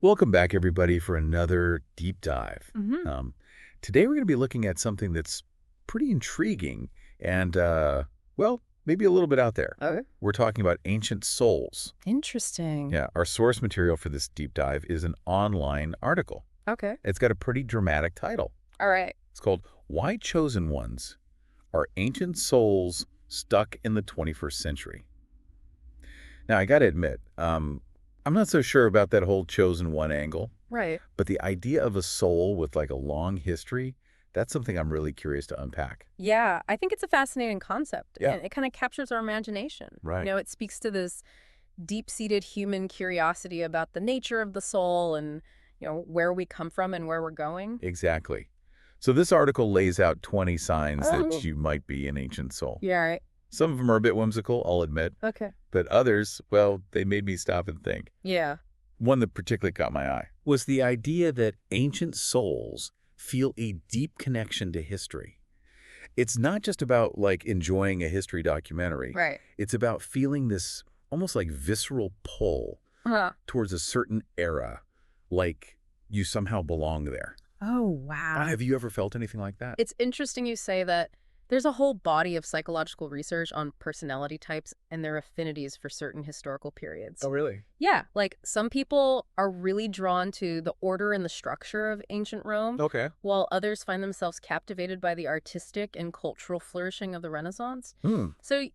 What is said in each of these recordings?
Welcome back, everybody, for another deep dive. Hmm. Today, we're going to be looking at something that's pretty intriguing and, well, maybe a little bit out there. Okay. We're talking about ancient souls. Interesting. Yeah, our source material for this deep dive is an online article. Okay. It's got a pretty dramatic title. All right. It's called Why Chosen Ones Are Ancient Souls Stuck in the 21st Century. Now, I got to admit, I'm not so sure about that whole chosen one angle. Right. But the idea of a soul with like a long history, that's something I'm really curious to unpack. Yeah, I think it's a fascinating concept, Yeah. and it kind of captures our imagination. Right. It speaks to this deep-seated human curiosity about the nature of the soul and, where we come from and where we're going. Exactly. So this article lays out 20 signs Oh. that you might be an ancient soul. Yeah, right. Some of them are a bit whimsical, I'll admit, Okay. but others, well, they made me stop and think. Yeah. One that particularly caught my eye was the idea that ancient souls feel a deep connection to history. It's not just about like enjoying a history documentary. Right. It's about feeling this almost like visceral pull Huh. towards a certain era, like you somehow belong there. Oh, wow. Have you ever felt anything like that? It's interesting you say that. There's a whole body of psychological research on personality types and their affinities for certain historical periods. Really? Yeah, like some people are really drawn to the order and the structure of ancient Rome, Okay. while others find themselves captivated by the artistic and cultural flourishing of the Renaissance. Hmm. So,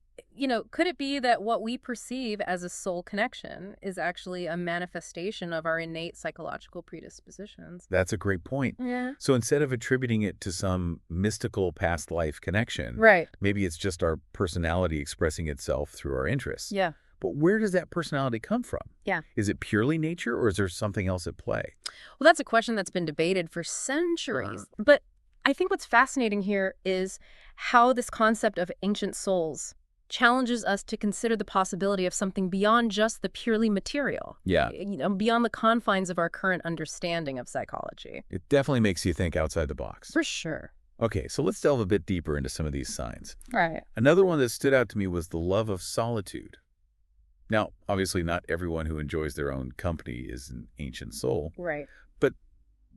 could it be that what we perceive as a soul connection is actually a manifestation of our innate psychological predispositions? That's a great point. Yeah. So instead of attributing it to some mystical past life connection, Right. maybe it's just our personality expressing itself through our interests. Yeah. But where does that personality come from? Yeah. Is it purely nature or is there something else at play? Well, that's a question that's been debated for centuries. But I think what's fascinating here is how this concept of ancient souls challenges us to consider the possibility of something beyond just the purely material. Yeah. Beyond the confines of our current understanding of psychology. It definitely makes you think outside the box. For sure. Okay, so let's delve a bit deeper into some of these signs. Right. Another one that stood out to me was the love of solitude. Now, obviously not everyone who enjoys their own company is an ancient soul, Right. but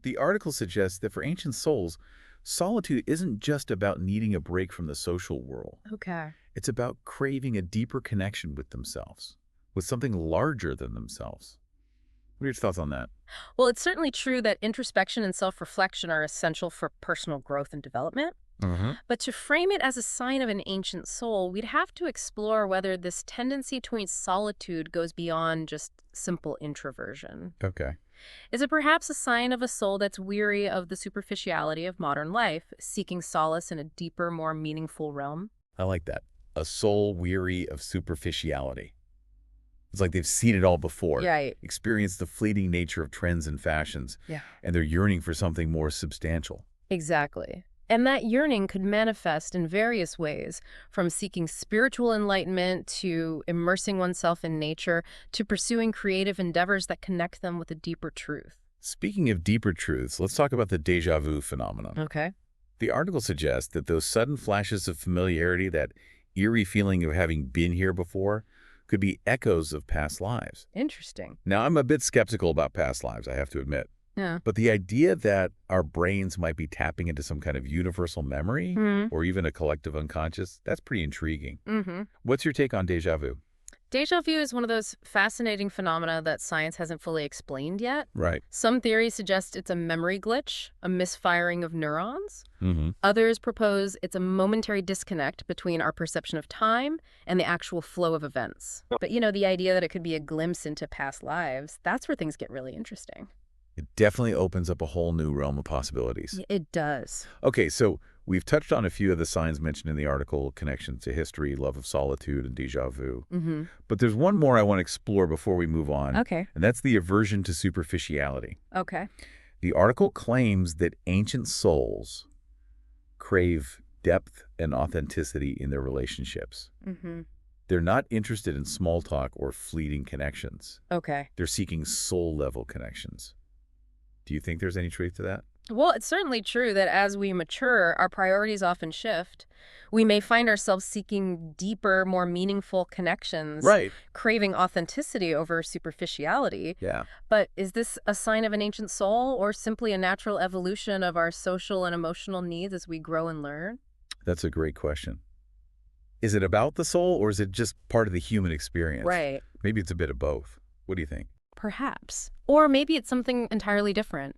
the article suggests that for ancient souls, solitude isn't just about needing a break from the social world. Okay. It's about craving a deeper connection with themselves, with something larger than themselves. What are your thoughts on that? Well, it's certainly true that introspection and self-reflection are essential for personal growth and development. But to frame it as a sign of an ancient soul, we'd have to explore whether this tendency towards solitude goes beyond just simple introversion. Okay. Is it perhaps a sign of a soul that's weary of the superficiality of modern life, seeking solace in a deeper, more meaningful realm? I like that. A soul weary of superficiality. It's like they've seen it all before, Right. experienced the fleeting nature of trends and fashions, Yeah. and they're yearning for something more substantial. Exactly. And that yearning could manifest in various ways, from seeking spiritual enlightenment to immersing oneself in nature to pursuing creative endeavors that connect them with a deeper truth. Speaking of deeper truths, let's talk about the déjà vu phenomenon. Okay. The article suggests that those sudden flashes of familiarity, that eerie feeling of having been here before, could be echoes of past lives. Interesting. Now, I'm a bit skeptical about past lives, I have to admit. Yeah. But the idea that our brains might be tapping into some kind of universal memory or even a collective unconscious, that's pretty intriguing. Mm-hmm. What's your take on déjà vu? Déjà vu is one of those fascinating phenomena that science hasn't fully explained yet. Right. Some theories suggest it's a memory glitch, a misfiring of neurons. Mm-hmm. Others propose it's a momentary disconnect between our perception of time and the actual flow of events. But, the idea that it could be a glimpse into past lives, that's where things get really interesting. It definitely opens up a whole new realm of possibilities. It does. Okay, so we've touched on a few of the signs mentioned in the article, connections to history, love of solitude, and déjà vu. Mm-hmm. But there's one more I want to explore before we move on, Okay. and that's the aversion to superficiality. Okay. The article claims that ancient souls crave depth and authenticity in their relationships. Mm-hmm. They're not interested in small talk or fleeting connections. Okay. They're seeking soul-level connections. Do you think there's any truth to that? Well, it's certainly true that as we mature, our priorities often shift. We may find ourselves seeking deeper, more meaningful connections, Right. craving authenticity over superficiality. Yeah, But is this a sign of an ancient soul or simply a natural evolution of our social and emotional needs as we grow and learn? that's a great question. Is it about the soul or is it just part of the human experience? Right. Maybe it's a bit of both. What do you think? Perhaps. Or maybe it's something entirely different.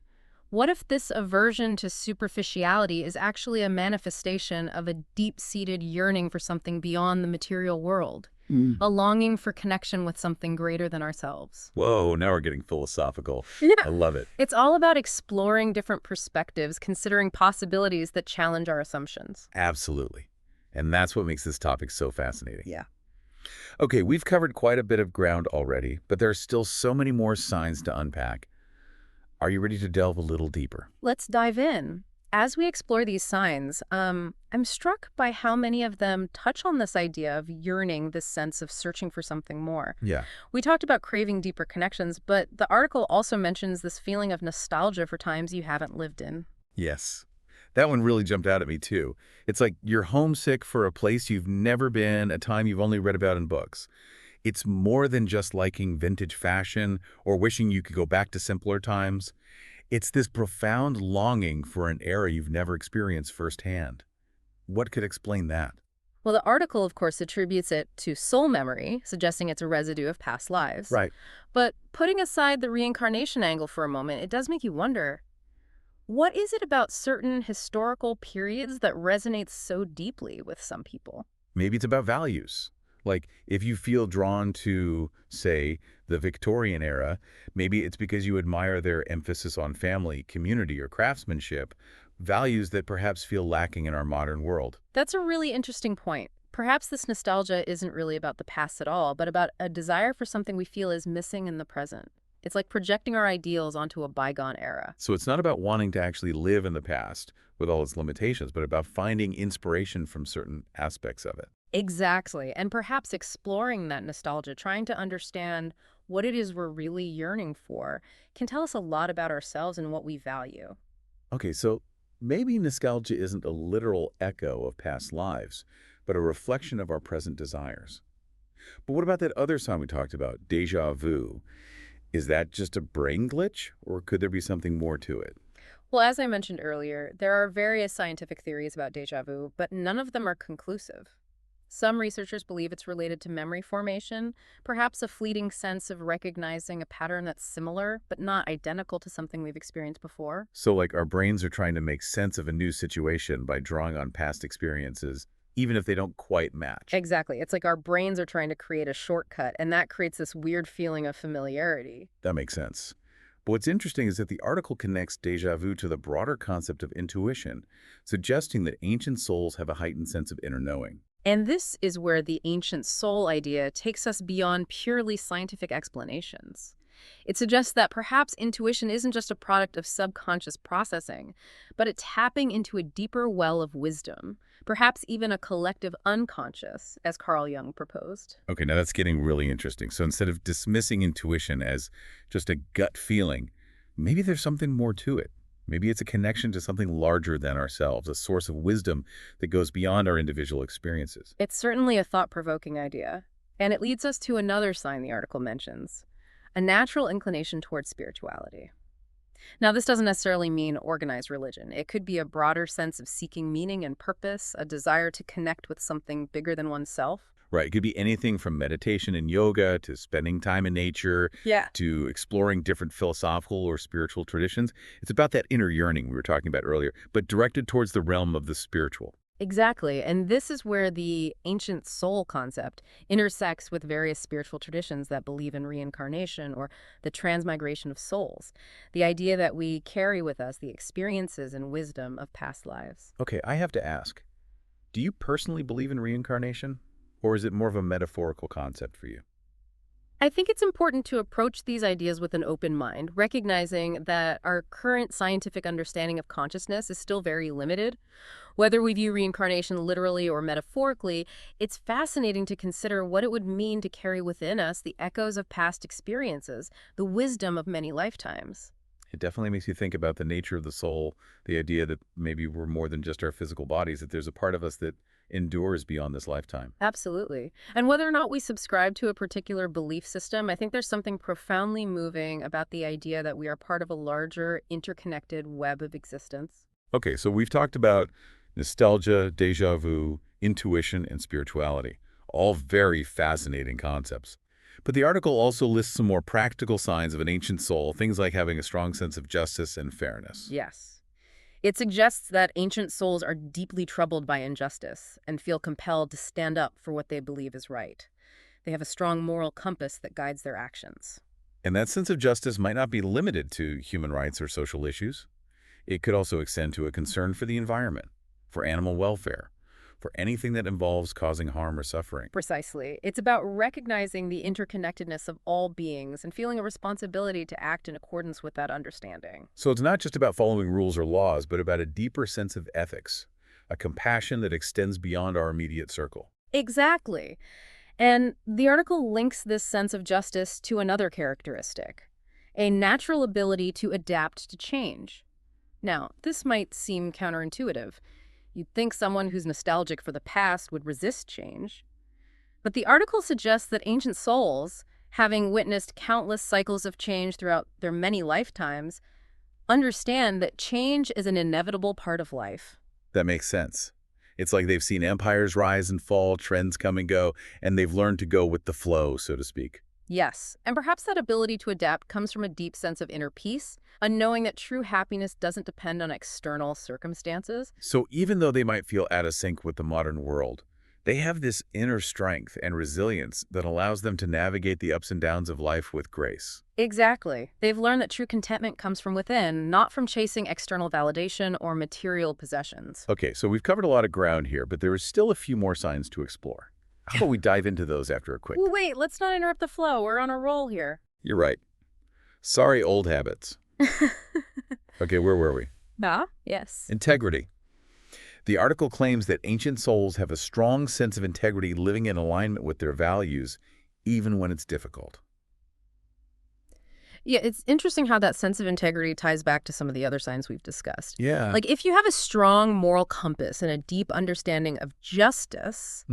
What if this aversion to superficiality is actually a manifestation of a deep-seated yearning for something beyond the material world? Mm. A longing for connection with something greater than ourselves? Whoa, now we're getting philosophical. Yeah. I love it. It's all about exploring different perspectives, considering possibilities that challenge our assumptions. Absolutely. And that's what makes this topic so fascinating. Yeah. Okay, we've covered quite a bit of ground already, but there are still so many more signs to unpack. Are you ready to delve a little deeper? Let's dive in. As we explore these signs, I'm struck by how many of them touch on this idea of yearning, this sense of searching for something more. Yeah. We talked about craving deeper connections, but the article also mentions this feeling of nostalgia for times you haven't lived in. Yes. That one really jumped out at me, too. It's like you're homesick for a place you've never been, a time you've only read about in books. It's more than just liking vintage fashion or wishing you could go back to simpler times. It's this profound longing for an era you've never experienced firsthand. What could explain that? Well, the article, of course, attributes it to soul memory, suggesting it's a residue of past lives. Right. But putting aside the reincarnation angle for a moment, it does make you wonder, what is it about certain historical periods that resonates so deeply with some people? Maybe it's about values. Like, if you feel drawn to, say, the Victorian era, maybe it's because you admire their emphasis on family, community, or craftsmanship, values that perhaps feel lacking in our modern world. That's a really interesting point. Perhaps this nostalgia isn't really about the past at all, but about a desire for something we feel is missing in the present. It's like projecting our ideals onto a bygone era. So it's not about wanting to actually live in the past with all its limitations, but about finding inspiration from certain aspects of it. Exactly. And perhaps exploring that nostalgia, trying to understand what it is we're really yearning for, can tell us a lot about ourselves and what we value. Okay, so maybe nostalgia isn't a literal echo of past lives, but a reflection of our present desires. But what about that other sign we talked about, déjà vu? Is that just a brain glitch, or could there be something more to it? Well, as I mentioned earlier, there are various scientific theories about deja vu, but none of them are conclusive. Some researchers believe it's related to memory formation, perhaps a fleeting sense of recognizing a pattern that's similar, but not identical to something we've experienced before. So like our brains are trying to make sense of a new situation by drawing on past experiences, even if they don't quite match. Exactly. It's like our brains are trying to create a shortcut, and that creates this weird feeling of familiarity. That makes sense. But what's interesting is that the article connects déjà vu to the broader concept of intuition, suggesting that ancient souls have a heightened sense of inner knowing. And this is where the ancient soul idea takes us beyond purely scientific explanations. It suggests that perhaps intuition isn't just a product of subconscious processing, but a tapping into a deeper well of wisdom, perhaps even a collective unconscious, as Carl Jung proposed. Okay, now that's getting really interesting. So instead of dismissing intuition as just a gut feeling, maybe there's something more to it. Maybe it's a connection to something larger than ourselves, a source of wisdom that goes beyond our individual experiences. It's certainly a thought-provoking idea, and it leads us to another sign the article mentions, a natural inclination towards spirituality. Now, this doesn't necessarily mean organized religion. It could be a broader sense of seeking meaning and purpose, a desire to connect with something bigger than oneself. Right, it could be anything from meditation and yoga to spending time in nature Yeah. to exploring different philosophical or spiritual traditions. It's about that inner yearning we were talking about earlier, but directed towards the realm of the spiritual. Exactly. And this is where the ancient soul concept intersects with various spiritual traditions that believe in reincarnation or the transmigration of souls. The idea that we carry with us the experiences and wisdom of past lives. Okay, I have to ask, do you personally believe in reincarnation? Or is it more of a metaphorical concept for you? I think it's important to approach these ideas with an open mind, recognizing that our current scientific understanding of consciousness is still very limited. Whether we view reincarnation literally or metaphorically, it's fascinating to consider what it would mean to carry within us the echoes of past experiences, the wisdom of many lifetimes. It definitely makes you think about the nature of the soul, the idea that maybe we're more than just our physical bodies, that there's a part of us that endures beyond this lifetime. Absolutely. And whether or not we subscribe to a particular belief system, I think there's something profoundly moving about the idea that we are part of a larger, interconnected web of existence. Okay, so we've talked about nostalgia, déjà vu, intuition, and spirituality. All very fascinating concepts. But the article also lists some more practical signs of an ancient soul, things like having a strong sense of justice and fairness. Yes. It suggests that ancient souls are deeply troubled by injustice and feel compelled to stand up for what they believe is right. They have a strong moral compass that guides their actions. And that sense of justice might not be limited to human rights or social issues. It could also extend to a concern for the environment, for animal welfare, for anything that involves causing harm or suffering. Precisely. It's about recognizing the interconnectedness of all beings and feeling a responsibility to act in accordance with that understanding. So it's not just about following rules or laws, but about a deeper sense of ethics, a compassion that extends beyond our immediate circle. Exactly. And the article links this sense of justice to another characteristic, a natural ability to adapt to change. Now, this might seem counterintuitive. You'd think someone who's nostalgic for the past would resist change. But the article suggests that ancient souls, having witnessed countless cycles of change throughout their many lifetimes, understand that change is an inevitable part of life. That makes sense. It's like they've seen empires rise and fall, trends come and go, and they've learned to go with the flow, so to speak. Yes, and perhaps that ability to adapt comes from a deep sense of inner peace, a knowing that true happiness doesn't depend on external circumstances. So even though they might feel out of sync with the modern world, they have this inner strength and resilience that allows them to navigate the ups and downs of life with grace. Exactly. They've learned that true contentment comes from within, not from chasing external validation or material possessions. Okay, so we've covered a lot of ground here, but there is still a few more signs to explore. How about we dive into those after a quick... Ooh, wait, let's not interrupt the flow. We're on a roll here. You're right. Sorry, old habits. Okay, where were we? Yes. Integrity. The article claims that ancient souls have a strong sense of integrity, living in alignment with their values, even when it's difficult. Yeah, it's interesting how that sense of integrity ties back to some of the other signs we've discussed. Yeah. Like, if you have a strong moral compass and a deep understanding of justice,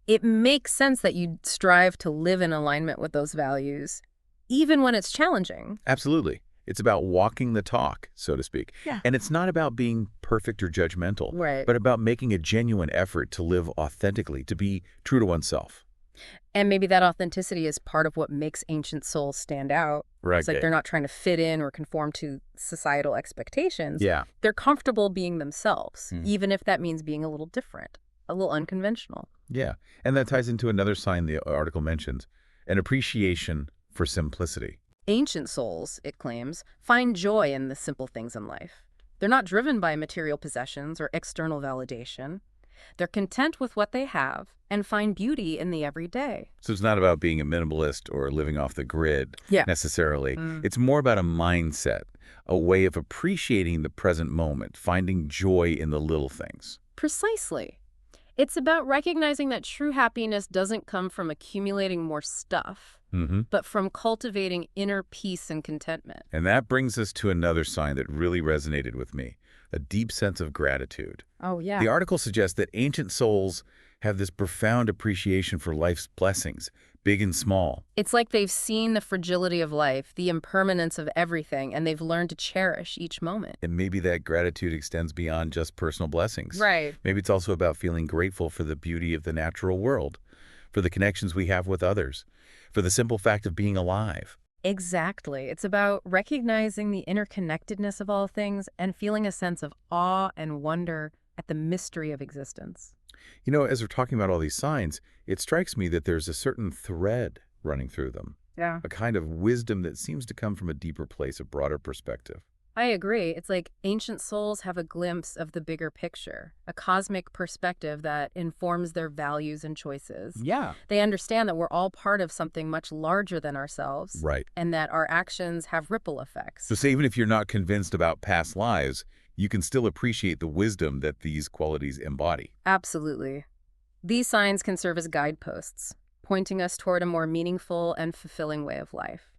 it makes sense that you'd strive to live in alignment with those values, even when it's challenging. Absolutely. It's about walking the talk, so to speak. Yeah. And it's not about being perfect or judgmental, Right. but about making a genuine effort to live authentically, to be true to oneself. And maybe that authenticity is part of what makes ancient souls stand out. Right. It's like they're not trying to fit in or conform to societal expectations. Yeah. They're comfortable being themselves, even if that means being a little different, a little unconventional. Yeah. And that ties into another sign the article mentions, an appreciation for simplicity. Ancient souls, it claims, find joy in the simple things in life. They're not driven by material possessions or external validation. They're content with what they have and find beauty in the everyday. So it's not about being a minimalist or living off the grid necessarily. It's more about a mindset, a way of appreciating the present moment, finding joy in the little things. Precisely. It's about recognizing that true happiness doesn't come from accumulating more stuff, but from cultivating inner peace and contentment. And that brings us to another sign that really resonated with me, a deep sense of gratitude. Oh, yeah. The article suggests that ancient souls have this profound appreciation for life's blessings, big and small. It's like they've seen the fragility of life, the impermanence of everything, and they've learned to cherish each moment. And maybe that gratitude extends beyond just personal blessings. Right. Maybe it's also about feeling grateful for the beauty of the natural world, for the connections we have with others, for the simple fact of being alive. Exactly. It's about recognizing the interconnectedness of all things and feeling a sense of awe and wonder at the mystery of existence. You know, as we're talking about all these signs, it strikes me that there's a certain thread running through them, Yeah. a kind of wisdom that seems to come from a deeper place, a broader perspective. I agree. It's like ancient souls have a glimpse of the bigger picture, a cosmic perspective that informs their values and choices. Yeah. They understand that we're all part of something much larger than ourselves. Right. And that our actions have ripple effects. So say even if you're not convinced about past lives, you can still appreciate the wisdom that these qualities embody. Absolutely. These signs can serve as guideposts, pointing us toward a more meaningful and fulfilling way of life.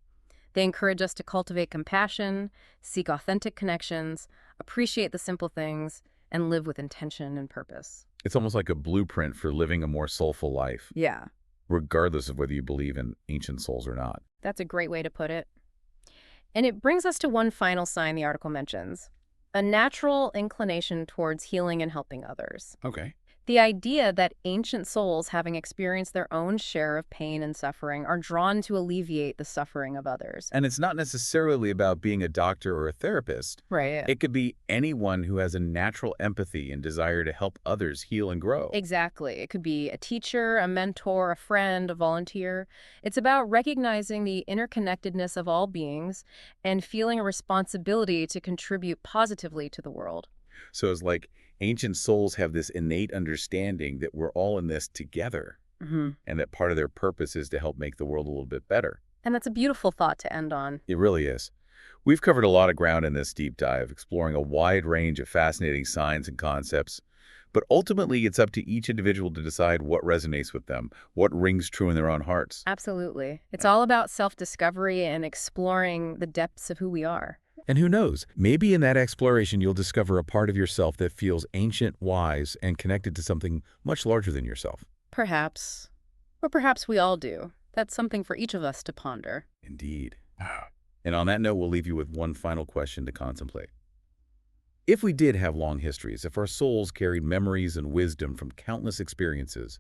They encourage us to cultivate compassion, seek authentic connections, appreciate the simple things, and live with intention and purpose. It's almost like a blueprint for living a more soulful life, Yeah, regardless of whether you believe in ancient souls or not. that's a great way to put it. And it brings us to one final sign the article mentions, a natural inclination towards healing and helping others. Okay. The idea that ancient souls, having experienced their own share of pain and suffering, are drawn to alleviate the suffering of others. And it's not necessarily about being a doctor or a therapist. Right. It could be anyone who has a natural empathy and desire to help others heal and grow. Exactly. It could be a teacher, a mentor, a friend, a volunteer. It's about recognizing the interconnectedness of all beings and feeling a responsibility to contribute positively to the world. So it's like ancient souls have this innate understanding that we're all in this together, Hmm. and that part of their purpose is to help make the world a little bit better. And that's a beautiful thought to end on. It really is. We've covered a lot of ground in this deep dive, exploring a wide range of fascinating signs and concepts. But ultimately, it's up to each individual to decide what resonates with them, what rings true in their own hearts. Absolutely. It's all about self-discovery and exploring the depths of who we are. And who knows, maybe in that exploration you'll discover a part of yourself that feels ancient, wise, and connected to something much larger than yourself. Perhaps. Or perhaps we all do. That's something for each of us to ponder. Indeed. And on that note, we'll leave you with one final question to contemplate. If we did have long histories, if our souls carried memories and wisdom from countless experiences,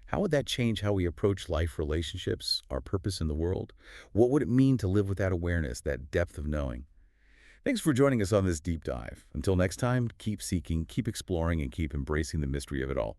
how would that change how we approach life, relationships, our purpose in the world? What would it mean to live with that awareness, that depth of knowing? Thanks for joining us on this deep dive. Until next time, keep seeking, keep exploring, and keep embracing the mystery of it all.